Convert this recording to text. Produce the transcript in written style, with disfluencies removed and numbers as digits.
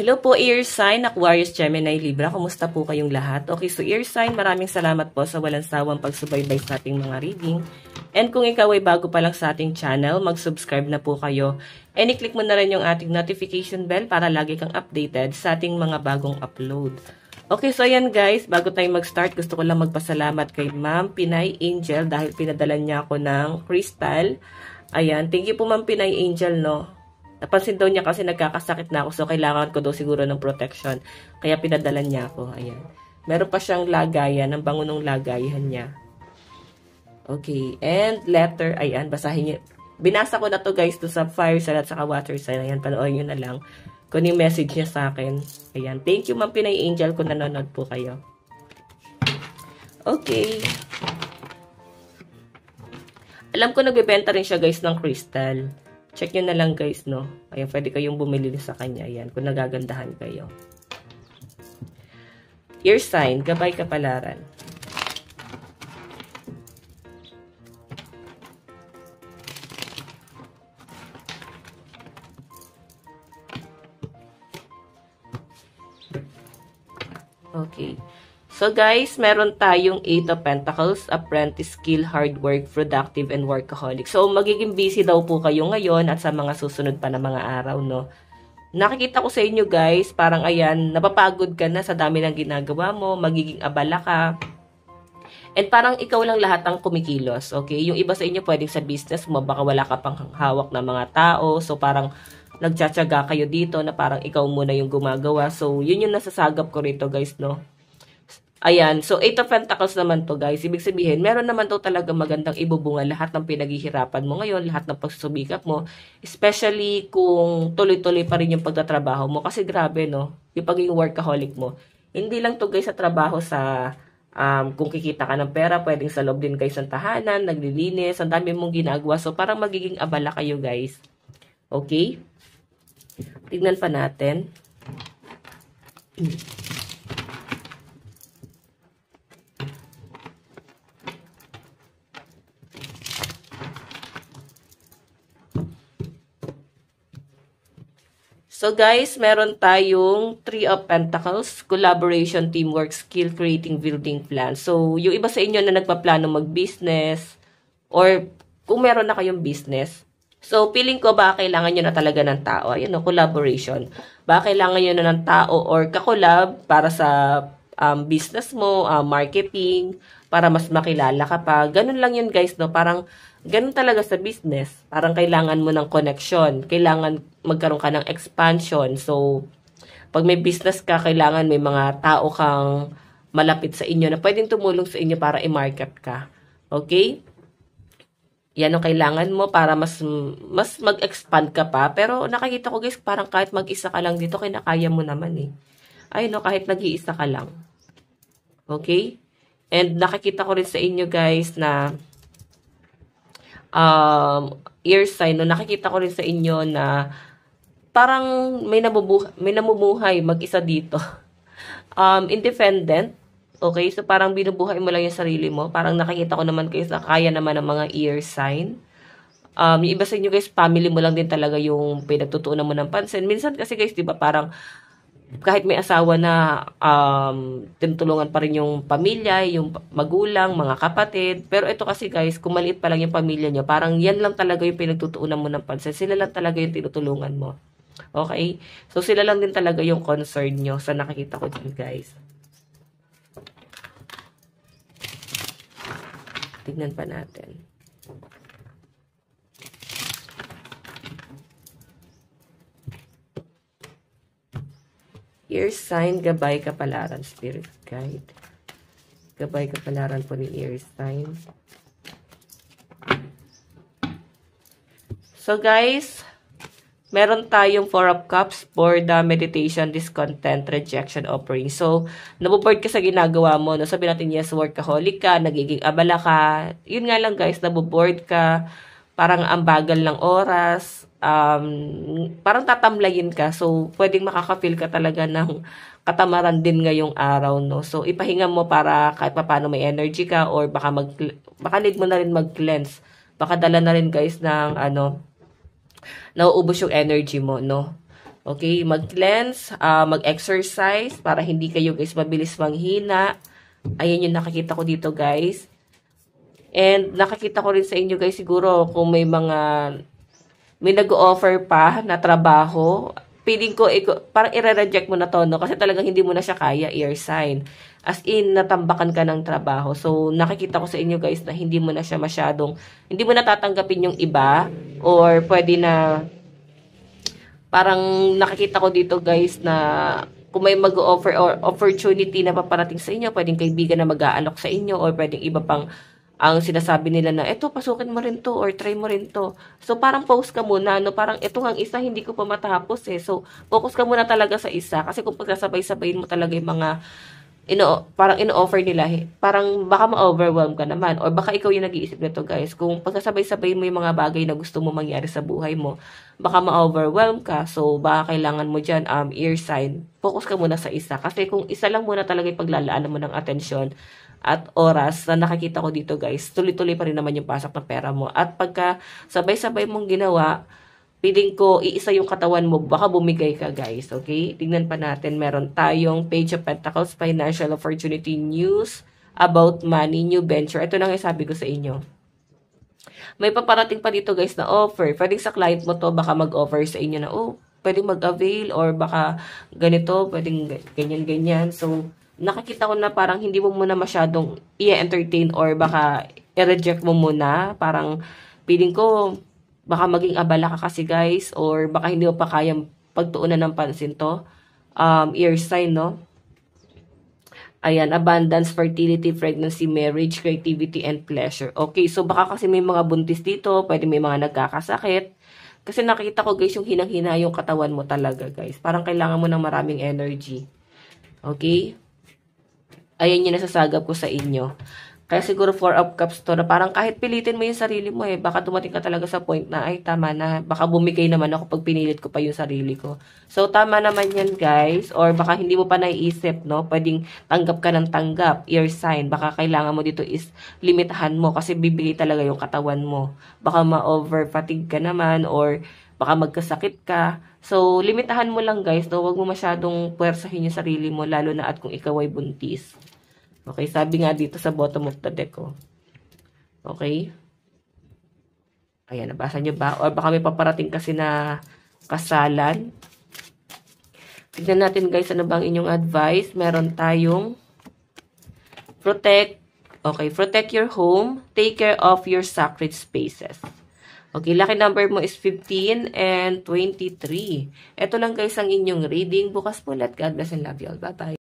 Hello po, Air Sign, Aquarius, Gemini, Libra. Kumusta po kayong lahat? Okay, so Air Sign, maraming salamat po sa walang sawang pagsubaybay sa ating mga reading. And kung ikaw ay bago pa lang sa ating channel, mag-subscribe na po kayo. And i-click mo na rin yung ating notification bell para lagi kang updated sa ating mga bagong upload. Okay, so ayan guys, bago tayo mag-start, gusto ko lang magpasalamat kay Ma'am Pinay Angel dahil pinadala niya ako ng crystal. Ayan, thank you po Ma'am Pinay Angel, no? Napansin daw niya kasi nagkakasakit na ako, so kailangan ko daw siguro ng protection. Kaya pinadala niya ako. Ayan. Meron pa siyang lagayan, ang bango ng lagayan niya. Okay. And letter, ayan, basahin niyo. Binasa ko na to guys, to sa fire sign at saka water sign. Ayan, panoorin niyo na lang kung yung message niya sa akin. Ayan. Thank you, Ma'am Pinay Angel, kung nanonood po kayo. Okay. Alam ko nagbebenta rin siya guys ng crystal. Check nyo na lang guys, no? Ayan, pwede kayong bumili sa kanya. Ayan, kung nagagandahan kayo. Ear sign, gabay kapalaran. Okay. So guys, meron tayong 8 of Pentacles, apprentice, skill, hard work, productive, and workaholic. So magiging busy daw po kayo ngayon at sa mga susunod pa na mga araw, no? Nakikita ko sa inyo guys, parang ayan, napapagod ka na sa dami ng ginagawa mo, magiging abala ka. And parang ikaw lang lahat ang kumikilos, okay? Yung iba sa inyo pwedeng sa business mo, baka wala ka pang hawak na mga tao. So parang nagtsatsaga kayo dito na parang ikaw muna yung gumagawa. So yun yung nasasagap ko rito guys, no? Ayan, so 8 of Pentacles naman to guys. Ibig sabihin, meron naman to talaga magandang ibubunga lahat ng pinaghihirapan mo ngayon, lahat ng pagsusubikap mo. Especially kung tuloy-tuloy pa rin yung pagtatrabaho mo. Kasi grabe, no? Yung pagiging workaholic mo. Hindi lang to guys sa trabaho sa, kung kikita ka ng pera, pwedeng sa loob din guys ng tahanan, naglilinis, ang dami mong ginagawa. So parang magiging abala kayo guys. Okay? Tignan pa natin. So guys, meron tayong 3 of Pentacles, collaboration, teamwork, skill, creating, building plan. So, yung iba sa inyo na nagpaplano mag-business or kung meron na kayong business, so feeling ko ba kailangan nyo na talaga ng tao? Ayun o, collaboration. Ba kailangan nyo na ng tao or kakolab para sa business mo, marketing, para mas makilala ka pa. Ganun lang yun guys, no? Parang ganun talaga sa business. Parang kailangan mo ng connection. Kailangan magkaroon ka ng expansion. So, pag may business ka, kailangan may mga tao kang malapit sa inyo na pwedeng tumulong sa inyo para i-market ka. Okay? Yan ang kailangan mo para mas mag-expand ka pa. Pero nakikita ko guys, parang kahit mag-isa ka lang dito, kinakaya mo naman eh. Ay no, kahit nag-iisa ka lang. Okay? And nakikita ko rin sa inyo guys na ear sign, no, nakikita ko rin sa inyo na parang may namumuhay mag-isa dito. Independent. Okay? So, parang binubuhay mo lang yung sarili mo. Parang nakikita ko naman guys na kaya naman ng mga ear sign. Yung iba sa inyo guys, family mo lang din talaga yung pinagtutuunan mo ng pansin. Minsan kasi guys, di ba parang kahit may asawa na tinutulungan pa rin yung pamilya, yung magulang, mga kapatid. Pero ito kasi guys, kung maliit pa lang yung pamilya nyo, parang yan lang talaga yung pinagtutuunan mo ng pansin. Sila lang talaga yung tinutulungan mo. Okay? So sila lang din talaga yung concern nyo sa nakikita ko dyan guys. Tignan pa natin. Ear sign, gabay kapalaran, spirit guide. Gabay kapalaran po ni ear sign. So guys, meron tayong 4 of Cups for the meditation, discontent, rejection, offering. So, naboboard ka sa ginagawa mo. No? Sabi natin, yes, workaholic ka, nagiging abala ka. Yun nga lang guys, naboboard ka. Parang ang bagal ng oras. Parang tatamlayin ka. So, pwedeng makaka-feel ka talaga ng katamaran din ngayong araw, no? So, ipahinga mo para kahit paano may energy ka or baka need mo na rin mag-cleanse. Baka dala na rin guys ng nauubos yung energy mo, no? Okay, mag-cleanse, mag-exercise para hindi kayo guys mabilis manghina. Ayan yung nakikita ko dito guys. And nakikita ko rin sa inyo guys siguro kung may nag-o-offer pa na trabaho. Feeling ko, parang i-reject mo na to, no? Kasi talagang hindi mo na siya kaya, ear sign. As in, natambakan ka ng trabaho. So, nakikita ko sa inyo guys na hindi mo na siya hindi mo na tatanggapin yung iba. Or pwede na, parang nakikita ko dito guys na kung may mag-offer or opportunity na paparating sa inyo, pwedeng kaibigan na mag-aalok sa inyo or pwedeng iba pang ang sinasabi nila na, eto, pasukin mo rin to, or try mo rin to. So, parang post ka muna, no? Parang, eto ang isa, hindi ko pa matapos, eh. So, focus ka muna talaga sa isa. Kasi kung pagsasabay-sabayin mo talaga yung mga, parang ino-offer nila, parang baka ma-overwhelm ka naman. Or baka ikaw yung nag-iisip nito, guys. Kung pagsasabay-sabayin mo yung mga bagay na gusto mo mangyari sa buhay mo, baka ma-overwhelm ka. So, baka kailangan mo dyan, ear sign. Focus ka muna sa isa. Kasi kung isa lang muna talaga yung paglalaanan mo ng atensyon, at oras na nakikita ko dito guys, tuloy-tuloy pa rin naman yung pasok ng pera mo. At pagka sabay-sabay mong ginawa, feeling ko iisa yung katawan mo, baka bumigay ka guys, okay? Tingnan pa natin, meron tayong Page of Pentacles, Financial Opportunity News, about money, new venture. Ito na nga sabi ko sa inyo. May paparating pa dito guys na offer. Pwedeng sa client mo to, baka mag-offer sa inyo na, pwedeng mag-avail or baka ganito, pwedeng ganyan-ganyan. So, nakikita ko na parang hindi mo muna masyadong i-entertain or baka i-reject mo muna. Parang feeling ko baka maging abala ka kasi guys or baka hindi mo pa kayang pagtuunan ng pansin to. Ear sign, no? Ayan, abundance, fertility, pregnancy, marriage, creativity, and pleasure. Okay, so baka kasi may mga buntis dito, pwede may mga nagkakasakit. Kasi nakita ko guys yung hinang-hina yung katawan mo talaga guys. Parang kailangan mo ng maraming energy. Okay? Ayan yung nasasagap ko sa inyo. Kaya siguro 4 of Cups to na parang kahit pilitin mo yung sarili mo baka dumating ka talaga sa point na, ay tama na, baka bumigay naman ako pag pinilit ko pa yung sarili ko. So, tama naman yan guys. Or baka hindi mo pa naiisip, no? Pwedeng tanggap ka ng tanggap, ear sign. Baka kailangan mo dito is limitahan mo kasi bibigay talaga yung katawan mo. Baka ma-over-fatigue ka naman or baka magkasakit ka. So, limitahan mo lang guys, no? Huwag mo masyadong puwersahin yung sarili mo, lalo na at kung ikaw ay buntis. Okay, sabi nga dito sa bottom of the deck, Okay? Ayan, nabasa nyo ba? Or baka may paparating kasi na kasalan. Tignan natin guys, ano bang inyong advice? Meron tayong protect your home, take care of your sacred spaces. Okay, lucky number mo is 15 and 23. Ito lang guys ang inyong reading. Bukas po ulit. God bless and love you all. Bye-bye.